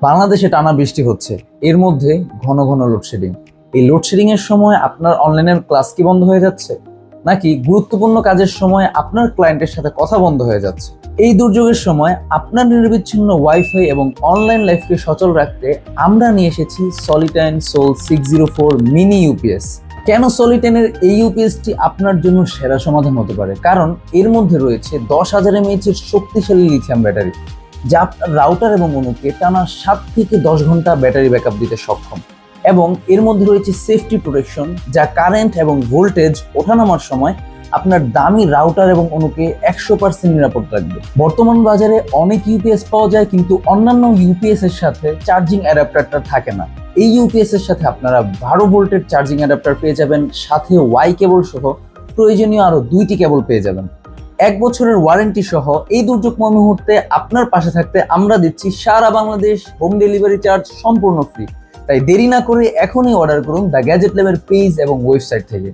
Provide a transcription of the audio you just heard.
বাংলাদেশে টানা বৃষ্টি হচ্ছে, এর মধ্যে ঘন ঘন লোডশেডিং। এই লোডশেডিং এর সময় আপনার অনলাইনের ক্লাস কি বন্ধ হয়ে যাচ্ছে, নাকি গুরুত্বপূর্ণ কাজের সময় আপনার ক্লায়েন্টের সাথে কথা বন্ধ হয়ে যাচ্ছে? এই দুর্যোগের সময় আপনার নিরবিচ্ছিন্ন ওয়াইফাই এবং অনলাইন লাইফকে সচল রাখতে আমরা নিয়ে এসেছি সলিটাইন সোল 604 মিনি ইউপিএস। কেন সলিটাইনের এই ইউপিএসটি আপনার জন্য সেরা সমাধান হতে পারে? কারণ এর মধ্যে রয়েছে 10,000 mAh এর শক্তিশালী লিথিয়াম ব্যাটারি, যা আপনার রাউটার এবং অনুকে টানা 7 থেকে 10 ঘন্টা ব্যাটারি ব্যাকআপ দিতে সক্ষম। এবং এর মধ্যে রয়েছে সেফটি প্রোটেকশন, যা কারেন্ট এবং ভোল্টেজ ওঠানামার সময় আপনার দামি রাউটার এবং অনুকে 100% নিরাপদ রাখবে। বর্তমান বাজারে অনেক ইউপিএস পাওয়া যায়, কিন্তু অন্যান্য ইউপিএস এর সাথে চার্জিং অ্যাডাপ্টারটা থাকে না। এই ইউপিএস এর সাথে আপনারা 12 ভোল্টের চার্জিং অ্যাডাপ্টার পেয়ে যাবেন, সাথে ওয়াই কেবল সহ প্রয়োজনীয় আরো 2টি কেবল পেয়ে যাবেন। 1 বছরের ওয়ারেন্টি সহ এই দুর্যোগময় মুহূর্তে আপনার পাশে থাকতে আমরা দিচ্ছি সারা বাংলাদেশ হোম ডেলিভারি চার্জ সম্পূর্ণ ফ্রি। তাই দেরি না করে এখনই অর্ডার করুন দ্য গ্যাজেট ল্যাবের পেজ এবং ওয়েবসাইট থেকে।